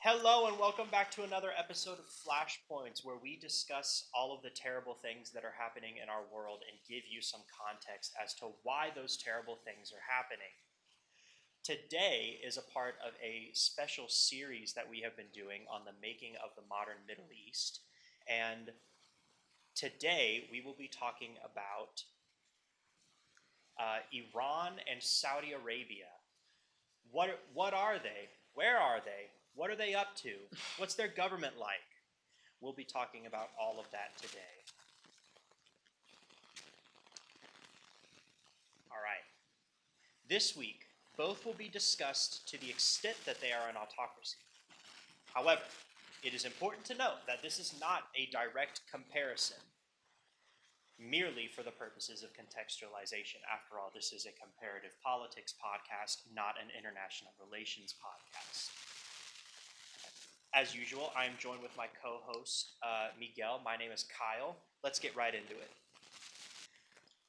Hello, and welcome back to another episode of Flashpoints, where we discuss all of the terrible things that are happening in our world and give you some context as to why those terrible things are happening. Today is a part of a special series that we have been doing on the making of the modern Middle East. And today we will be talking about Iran and Saudi Arabia. What are they? Where are they? What are they up to? What's their government like? We'll be talking about all of that today. All right. This week, both will be discussed to the extent that they are an autocracy. However, it is important to note that this is not a direct comparison, merely for the purposes of contextualization. After all, this is a comparative politics podcast, not an international relations podcast. As usual, I am joined with my co-host, Miguel. My name is Kyle. Let's get right into it.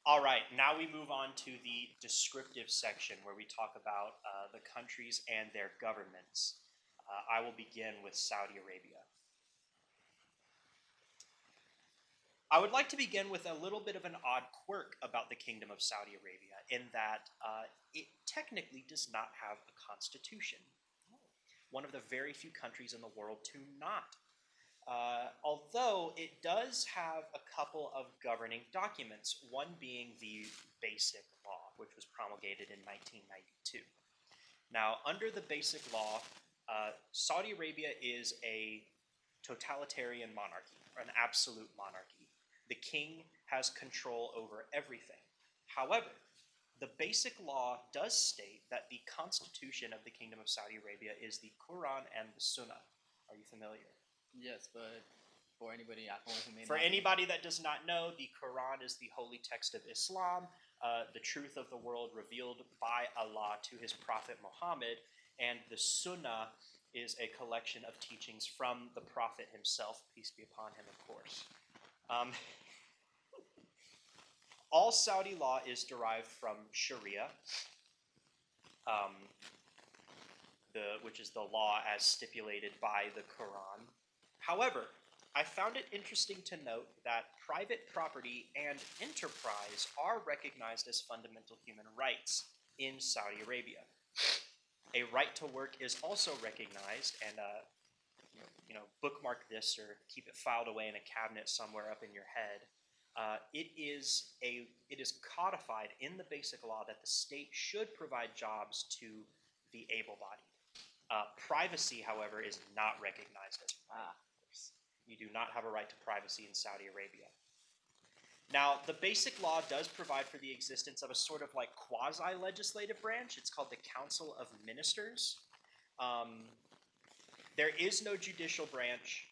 All right, now we move on to the descriptive section where we talk about the countries and their governments. I will begin with Saudi Arabia. I would like to begin with a little bit of an odd quirk about the Kingdom of Saudi Arabia, in that it technically does not have a constitution. One of the very few countries in the world to not. Although it does have a couple of governing documents, one being the Basic Law, which was promulgated in 1992. Now, under the Basic Law, Saudi Arabia is a totalitarian monarchy, or an absolute monarchy. The king has control over everything. However, the Basic Law does state that the constitution of the Kingdom of Saudi Arabia is the Quran and the Sunnah. Are you familiar? Yes, but for anybody at home who may For not anybody that does not know, the Quran is the holy text of Islam, the truth of the world revealed by Allah to his prophet Muhammad, and the Sunnah is a collection of teachings from the prophet himself, peace be upon him, of course. All Saudi law is derived from Sharia, which is the law as stipulated by the Quran. However, I found it interesting to note that private property and enterprise are recognized as fundamental human rights in Saudi Arabia. A right to work is also recognized, and bookmark this or keep it filed away in a cabinet somewhere up in your head. It is codified in the Basic Law that the state should provide jobs to the able-bodied. Privacy, however, is not recognized as you do not have a right to privacy in Saudi Arabia. Now, the Basic Law does provide for the existence of a sort of like quasi-legislative branch. It's called the Council of Ministers. There is no judicial branch.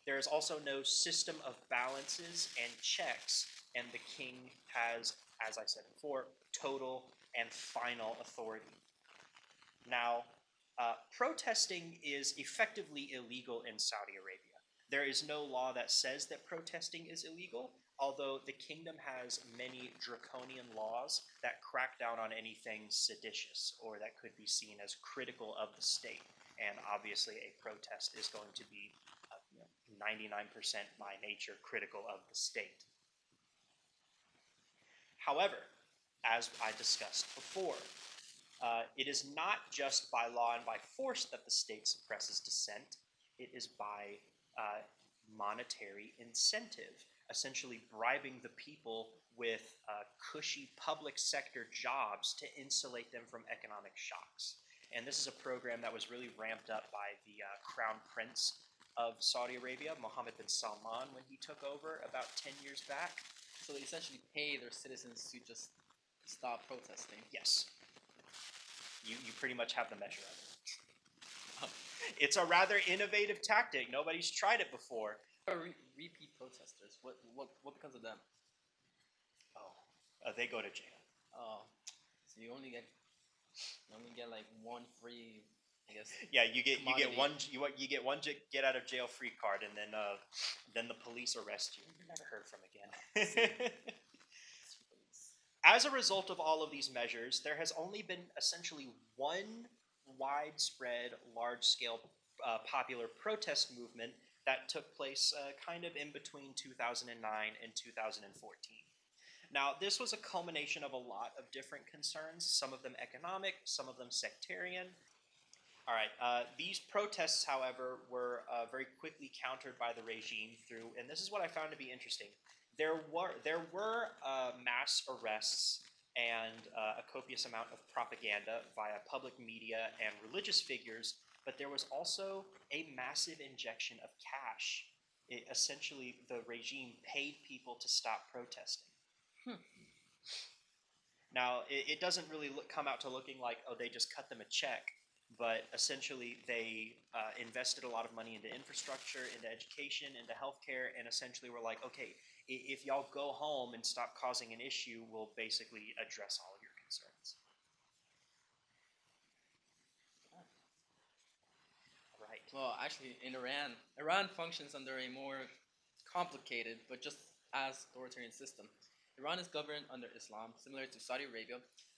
There is also no system of balances and checks, and the king has, as I said before, total and final authority. Now, protesting is effectively illegal in Saudi Arabia. There is no law that says that protesting is illegal, although the kingdom has many draconian laws that crack down on anything seditious or that could be seen as critical of the state. And obviously a protest is going to be 99% by nature critical of the state. However, as I discussed before, it is not just by law and by force that the state suppresses dissent. It is by monetary incentive, essentially bribing the people with cushy public sector jobs to insulate them from economic shocks. And this is a program that was really ramped up by the Crown Prince of Saudi Arabia, Mohammed bin Salman, when he took over about 10 years back. So they essentially pay their citizens to just stop protesting. Yes. You pretty much have the measure of it. It's a rather innovative tactic. Nobody's tried it before. Repeat protesters. What becomes of them? They go to jail. Oh, so you only get like one free, I guess. Yeah, you get one get out of jail free card, and then the police arrest you. You're never heard from again. As a result of all of these measures, there has only been essentially one widespread, large-scale popular protest movement that took place kind of in between 2009 and 2014. Now, this was a culmination of a lot of different concerns, some of them economic, some of them sectarian. All right, these protests, however, were very quickly countered by the regime through, and this is what I found to be interesting. There were mass arrests and a copious amount of propaganda via public media and religious figures, but there was also a massive injection of cash. Essentially, the regime paid people to stop protesting. Hmm. Now, it doesn't really come out to looking like, oh, they just cut them a check, but essentially they invested a lot of money into infrastructure, into education, into healthcare, and essentially were like, okay, if y'all go home and stop causing an issue, we'll basically address all of your concerns. Right. Well, actually, in Iran functions under a more complicated but just as authoritarian system. Iran is governed under Islam, similar to Saudi Arabia.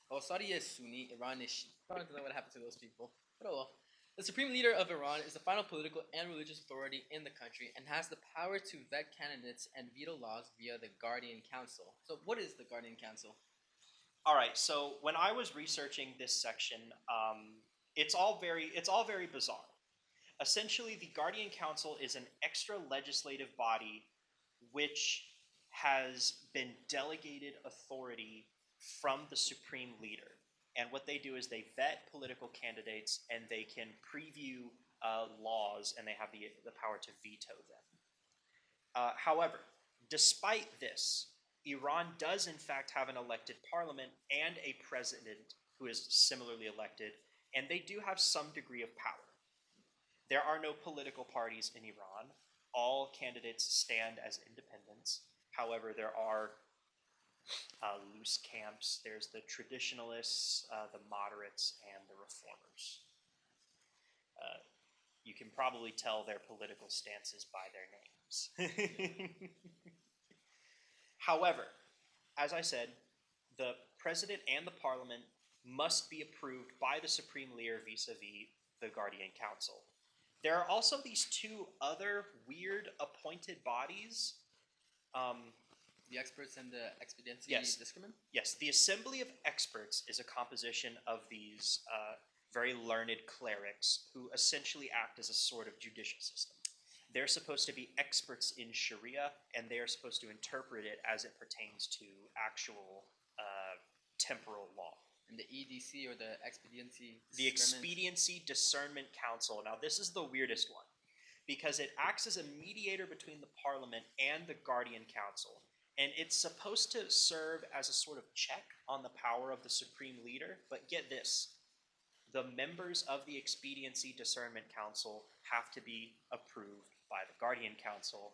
While Saudi is Sunni, Iran is Shia. I don't know what happened to those people, but oh well. The supreme leader of Iran is the final political and religious authority in the country and has the power to vet candidates and veto laws via the Guardian Council. So, what is the Guardian Council? All right. So when I was researching this section, it's all very bizarre. Essentially, the Guardian Council is an extra legislative body which has been delegated authority from the supreme leader. And what they do is they vet political candidates and they can preview laws and they have the power to veto them. However, despite this, Iran does in fact have an elected parliament and a president who is similarly elected, and they do have some degree of power. There are no political parties in Iran. All candidates stand as independents. However, there are loose camps. There's the traditionalists, the moderates, and the reformers. Uh, you can probably tell their political stances by their names. However, as I said, the president and the parliament must be approved by the supreme leader vis-a-vis the Guardian Council. There are also these two other weird appointed bodies. The experts and the expediency Yes. discrimin? Yes, the Assembly of Experts is a composition of these very learned clerics who essentially act as a sort of judicial system. They're supposed to be experts in Sharia, and they are supposed to interpret it as it pertains to actual temporal law. And the EDC or the expediency The Expediency Discernment Council. Now, this is the weirdest one because it acts as a mediator between the Parliament and the Guardian Council. And it's supposed to serve as a sort of check on the power of the supreme leader. But get this, the members of the Expediency Discernment Council have to be approved by the Guardian Council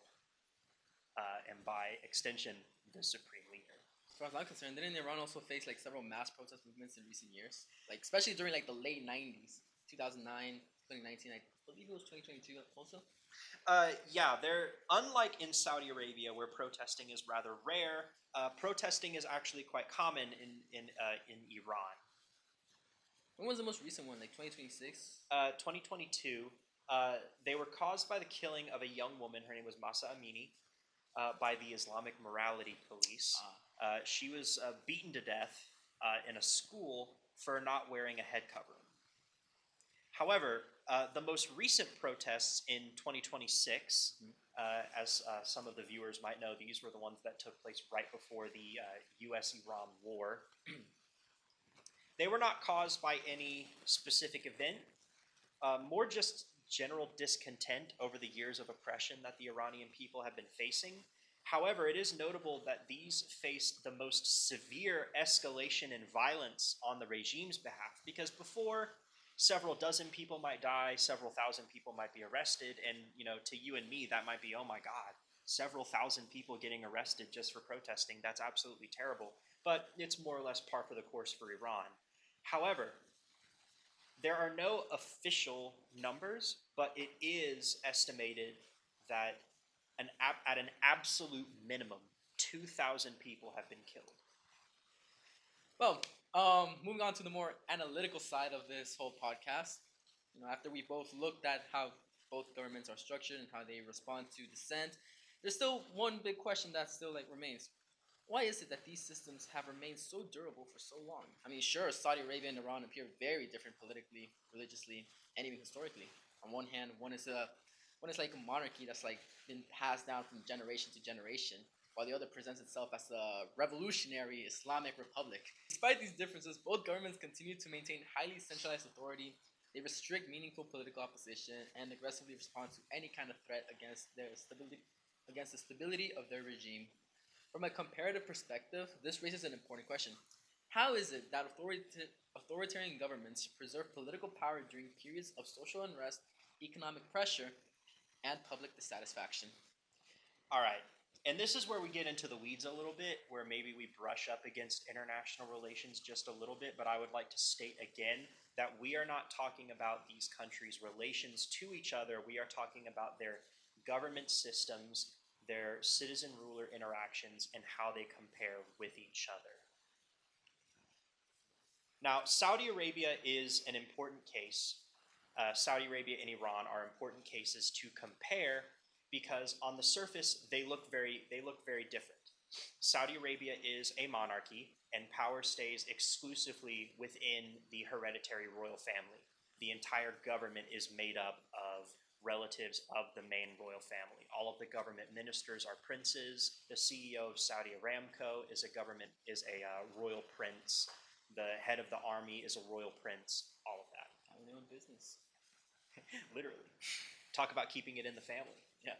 and by extension, the supreme leader. As far as I'm concerned, didn't Iran also face like several mass protest movements in recent years? Like especially during like the late 90s, 2009, 2019, I believe it was 2022 also. Yeah, they're unlike in Saudi Arabia, where protesting is rather rare. Protesting is actually quite common in Iran. When was the most recent one? Like 2026? 2022. They were caused by the killing of a young woman. Her name was Masa Amini by the Islamic Morality Police. She was beaten to death in a school for not wearing a head covering. However, the most recent protests in 2026, as some of the viewers might know, these were the ones that took place right before the US-Iran war. They were not caused by any specific event, more just general discontent over the years of oppression that the Iranian people have been facing. However, it is notable that these faced the most severe escalation in violence on the regime's behalf, because before, several dozen people might die, several thousand people might be arrested, and to you and me, that might be, oh my God, several thousand people getting arrested just for protesting. That's absolutely terrible. But it's more or less par for the course for Iran. However, there are no official numbers, but it is estimated that at an absolute minimum, 2,000 people have been killed. Well, moving on to the more analytical side of this whole podcast. After we both looked at how both governments are structured and how they respond to dissent, there's still one big question that still remains. Why is it that these systems have remained so durable for so long? I mean, sure, Saudi Arabia and Iran appear very different politically, religiously, and even historically. On one hand, one is like a monarchy that's been passed down from generation to generation, while the other presents itself as a revolutionary Islamic republic. Despite these differences, both governments continue to maintain highly centralized authority. They restrict meaningful political opposition and aggressively respond to any kind of threat against the stability of their regime. From a comparative perspective, this raises an important question. How is it that authoritarian governments preserve political power during periods of social unrest, economic pressure, and public dissatisfaction? All right. And this is where we get into the weeds a little bit, where maybe we brush up against international relations just a little bit. But I would like to state again that we are not talking about these countries' relations to each other. We are talking about their government systems, their citizen ruler interactions, and how they compare with each other. Now, Saudi Arabia is an important case. Saudi Arabia and Iran are important cases to compare because on the surface they look very different. Saudi Arabia is a monarchy, and power stays exclusively within the hereditary royal family. The entire government is made up of relatives of the main royal family. All of the government ministers are princes. The CEO of Saudi Aramco is a royal prince. The head of the army is a royal prince. All of that. Family owned business. Literally. Talk about keeping it in the family. Yeah.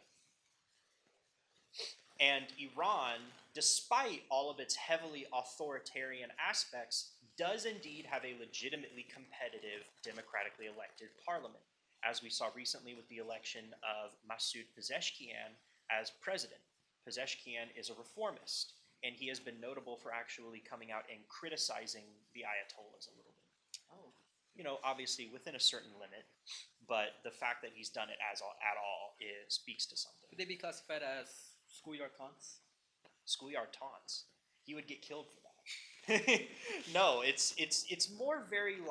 And Iran, despite all of its heavily authoritarian aspects, does indeed have a legitimately competitive, democratically elected parliament, as we saw recently with the election of Masoud Pezeshkian as president. Pezeshkian is a reformist, and he has been notable for actually coming out and criticizing the Ayatollahs a little bit. Oh. Obviously within a certain limit, but the fact that he's done it at all speaks to something. Could they be classified as schoolyard taunts? Schoolyard taunts. He would get killed for that. No, it's more very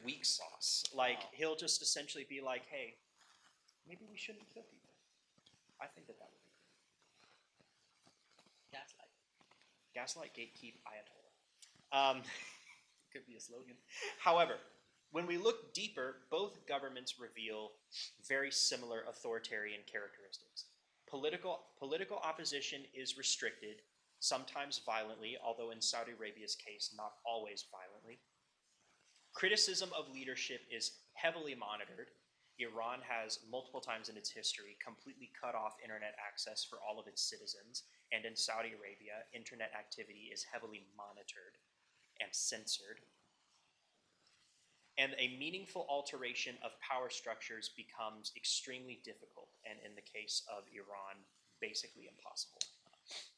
weak sauce. He'll just essentially be like, "Hey, maybe we shouldn't kill people." I think that would be great. Gaslight, gatekeep, Ayatollah. Could be a slogan. However, when we look deeper, both governments reveal very similar authoritarian characteristics. Political opposition is restricted, sometimes violently, although in Saudi Arabia's case, not always violently. Criticism of leadership is heavily monitored. Iran has multiple times in its history completely cut off internet access for all of its citizens, and in Saudi Arabia, internet activity is heavily monitored and censored. And a meaningful alteration of power structures becomes extremely difficult, and in the case of Iran, basically impossible.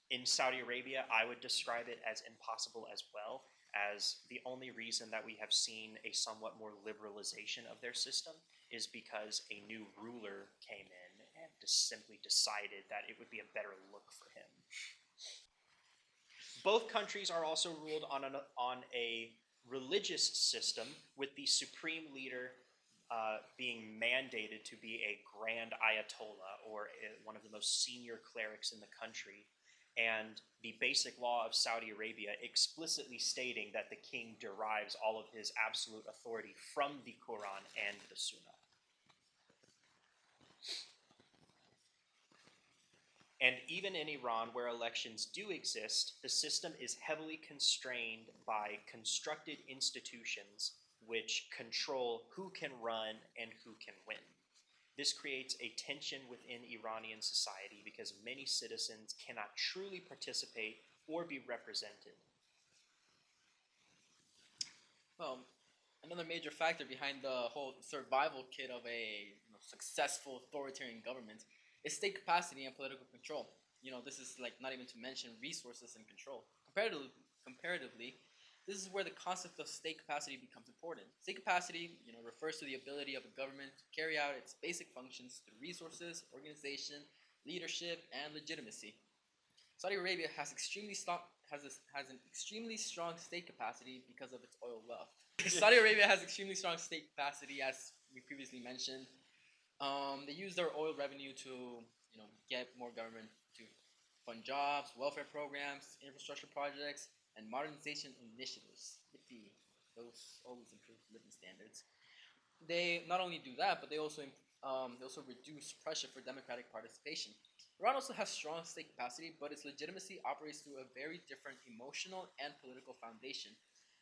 In Saudi Arabia, I would describe it as impossible as well, as the only reason that we have seen a somewhat more liberalization of their system is because a new ruler came in and just simply decided that it would be a better look for him. Both countries are also ruled on a religious system, with the supreme leader being mandated to be a grand ayatollah, or one of the most senior clerics in the country, and the basic law of Saudi Arabia explicitly stating that the king derives all of his absolute authority from the Quran and the Sunnah. And even in Iran, where elections do exist, the system is heavily constrained by constructed institutions which control who can run and who can win. This creates a tension within Iranian society because many citizens cannot truly participate or be represented. Well, another major factor behind the whole survival kit of a successful authoritarian government is state capacity and political control. This is not even to mention resources and control. Comparatively, this is where the concept of state capacity becomes important. State capacity, refers to the ability of a government to carry out its basic functions through resources, organization, leadership, and legitimacy. Saudi Arabia has an extremely strong state capacity because of its oil wealth. Saudi Arabia has extremely strong state capacity, as we previously mentioned. They use their oil revenue to, get more government to fund jobs, welfare programs, infrastructure projects, and modernization initiatives. Yippee. Those always improve living standards. They not only do that, but they also reduce pressure for democratic participation. Iran also has strong state capacity, but its legitimacy operates through a very different emotional and political foundation.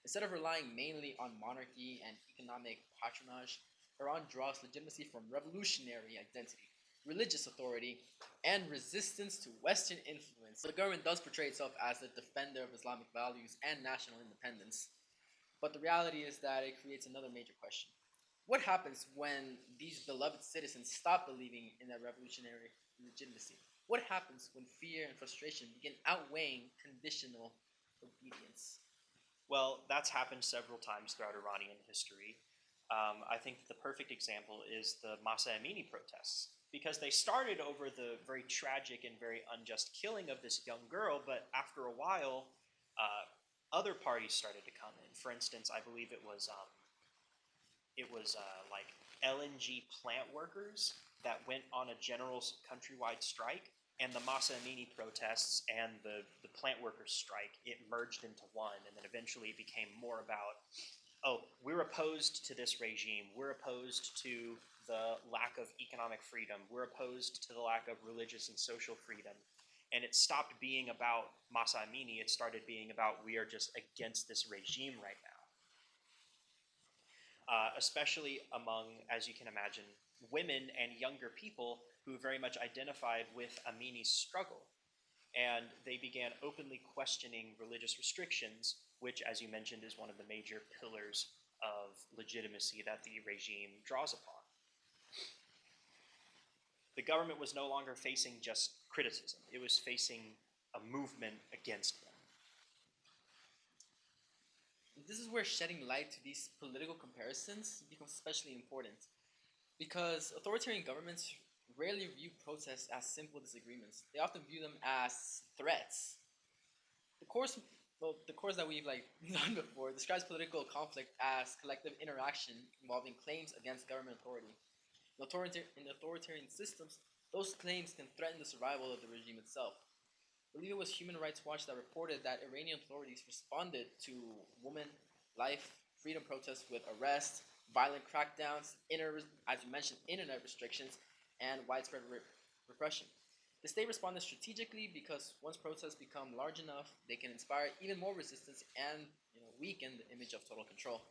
Instead of relying mainly on monarchy and economic patronage, Iran draws legitimacy from revolutionary identity, religious authority, and resistance to Western influence. The government does portray itself as the defender of Islamic values and national independence, but the reality is that it creates another major question. What happens when these beloved citizens stop believing in that revolutionary legitimacy? What happens when fear and frustration begin outweighing conditional obedience? Well, that's happened several times throughout Iranian history. I think the perfect example is the Masa Amini protests, because they started over the very tragic and very unjust killing of this young girl, but after a while, other parties started to come in. For instance, I believe it was like LNG plant workers that went on a general countrywide strike, and the Masa Amini protests and the plant workers strike, it merged into one, and then eventually it became more about, oh, we're opposed to this regime, we're opposed to the lack of economic freedom, we're opposed to the lack of religious and social freedom. And it stopped being about Masa Amini, it started being about, we are just against this regime right now. Especially among, as you can imagine, women and younger people who very much identified with Amini's struggle. And they began openly questioning religious restrictions, which, as you mentioned, is one of the major pillars of legitimacy that the regime draws upon. The government was no longer facing just criticism, it was facing a movement against them. This is where shedding light to these political comparisons becomes especially important, because authoritarian governments rarely view protests as simple disagreements. They often view them as threats. The course, the course that we've done before describes political conflict as collective interaction involving claims against government authority. In authoritarian systems, those claims can threaten the survival of the regime itself. I believe it was Human Rights Watch that reported that Iranian authorities responded to women, life, freedom protests with arrests, violent crackdowns, as you mentioned, internet restrictions, and widespread repression. The state responded strategically because once protests become large enough, they can inspire even more resistance and weaken the image of total control.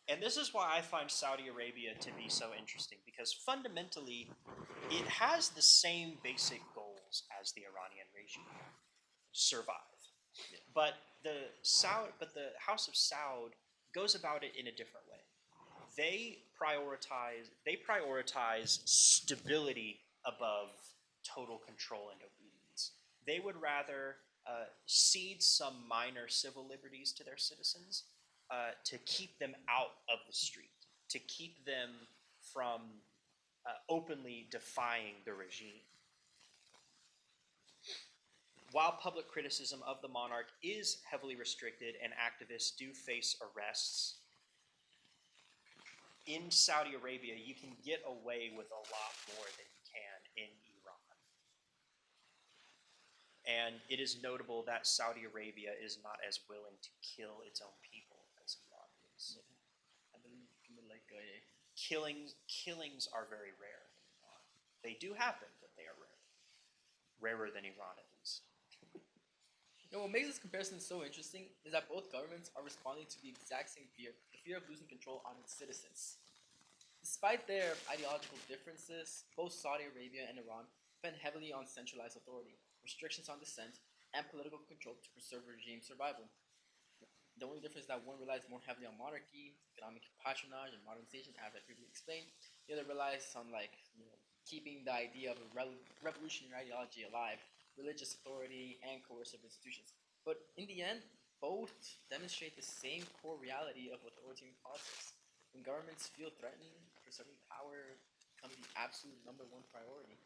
And this is why I find Saudi Arabia to be so interesting, because fundamentally, it has the same basic goals as the Iranian regime: survive. Yeah. But the House of Saud goes about it in a different way. They prioritize stability above total control and obedience. They would rather cede some minor civil liberties to their citizens to keep them out of the street, to keep them from openly defying the regime. While public criticism of the monarch is heavily restricted and activists do face arrests, in Saudi Arabia you can get away with a lot more than you can in Iran. And it is notable that Saudi Arabia is not as willing to kill its own people as Iran is. Yeah. I believe Killings are very rare in Iran. They do happen, but they are rare. Rarer than Iran, at least. what makes this comparison so interesting is that both governments are responding to the exact same fear, the fear of losing control on its citizens. Despite their ideological differences, both Saudi Arabia and Iran depend heavily on centralized authority, restrictions on dissent, and political control to preserve regime survival. The only difference is that one relies more heavily on monarchy, economic patronage, and modernization, as I previously explained. The other relies on keeping the idea of a revolutionary ideology alive, religious authority, and coercive institutions. But in the end, both demonstrate the same core reality of authoritarian politics. When governments feel threatened, preserving power becomes the absolute number one priority.